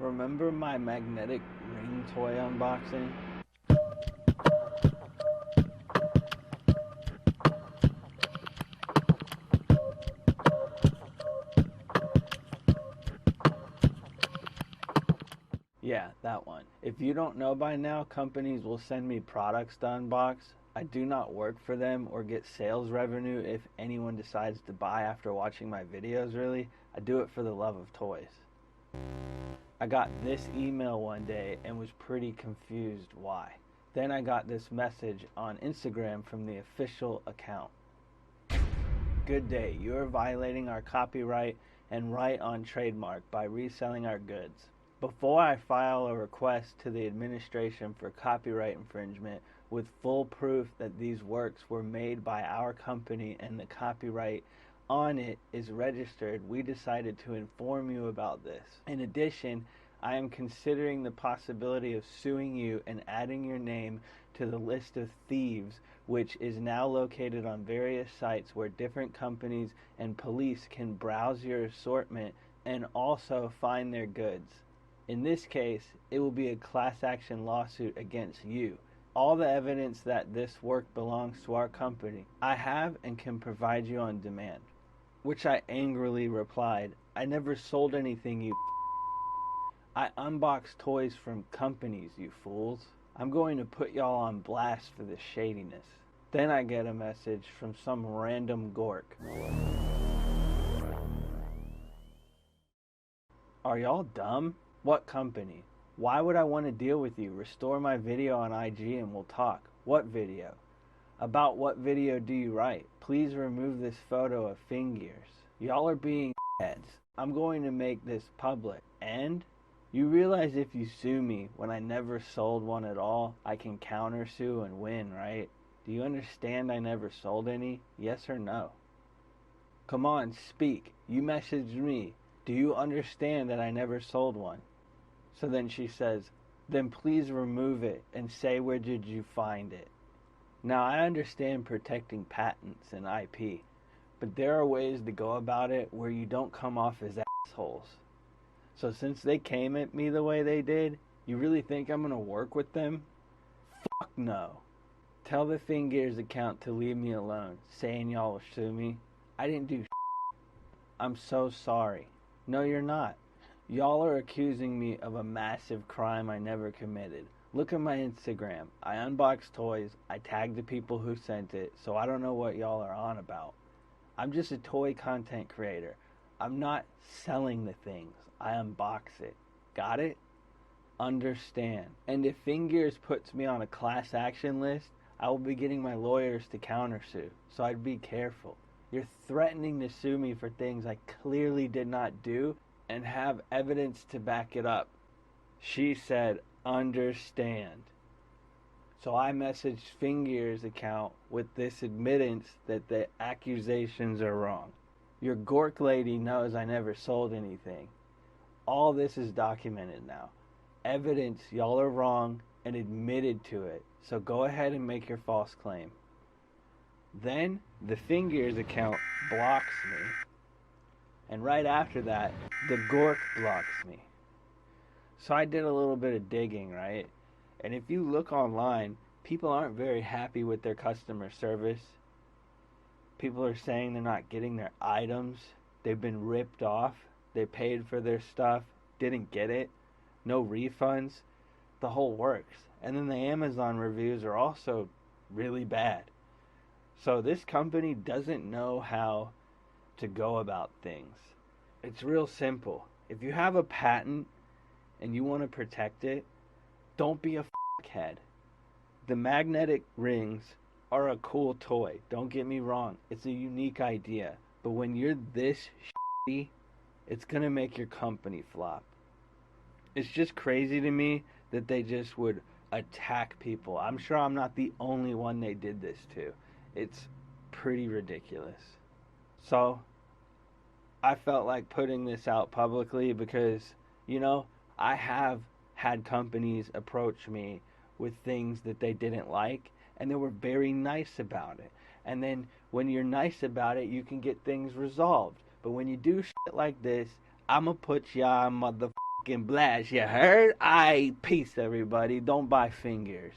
Remember my magnetic ring toy unboxing? Yeah, that one. If you don't know by now, companies will send me products to unbox. I do not work for them or get sales revenue if anyone decides to buy after watching my videos, really. I do it for the love of toys. I got this email one day and was pretty confused why. Then I got this message on Instagram from the official account. Good day, you are violating our copyright and right on trademark by reselling our goods. Before I file a request to the administration for copyright infringement with full proof that these works were made by our company and the copyright on it is registered, we decided to inform you about this. In addition, I am considering the possibility of suing you and adding your name to the list of thieves, which is now located on various sites where different companies and police can browse your assortment and also find their goods. In this case, it will be a class action lawsuit against you. All the evidence that this work belongs to our company, I have and can provide you on demand. Which I angrily replied, I never sold anything, you I unbox toys from companies, you fools. I'm going to put y'all on blast for this shadiness. Then I get a message from some random gork. Are y'all dumb? What company? Why would I want to deal with you? Restore my video on IG and we'll talk. What video? About what video do you write? Please remove this photo of FinGears. Y'all are being heads. I'm going to make this public. And you realize if you sue me when I never sold one at all, I can countersue and win, right? Do you understand I never sold any? Yes or no? Come on, speak. You messaged me. Do you understand that I never sold one? So then she says, then please remove it and say where did you find it. Now I understand protecting patents and IP, but there are ways to go about it where you don't come off as assholes. So since they came at me the way they did, you really think I'm gonna work with them? Fuck no. Tell the FinGears account to leave me alone, saying y'all will sue me. I didn't do shit. I'm so sorry. No, you're not. Y'all are accusing me of a massive crime I never committed. Look at my Instagram. I unbox toys. I tag the people who sent it, so I don't know what y'all are on about. I'm just a toy content creator. I'm not selling the things. I unbox it. Got it? Understand. And if FinGears puts me on a class action list, I will be getting my lawyers to countersue, so I'd be careful. You're threatening to sue me for things I clearly did not do and have evidence to back it up. She said, understand. So I messaged FinGears account with this admittance that the accusations are wrong. Your gork lady knows I never sold anything. All this is documented now. Evidence y'all are wrong and admitted to it. So go ahead and make your false claim. Then the FinGears account blocks me. And right after that, the gork blocks me. So I did a little bit of digging, right? And if you look online, people aren't very happy with their customer service. People are saying they're not getting their items. They've been ripped off. They paid for their stuff, didn't get it. No refunds. The whole works. And then the Amazon reviews are also really bad. So this company doesn't know how to go about things. It's real simple. If you have a patent and you want to protect it, don't be a fuckhead. The magnetic rings are a cool toy. Don't get me wrong. It's a unique idea. But when you're this shitty, it's going to make your company flop. It's just crazy to me that they just would attack people. I'm sure I'm not the only one they did this to. It's pretty ridiculous. So I felt like putting this out publicly because, I have had companies approach me with things that they didn't like, and they were very nice about it. And then when you're nice about it, you can get things resolved. But when you do shit like this, I'ma put y'all motherfucking blast. You heard? Peace, everybody. Don't buy FinGears.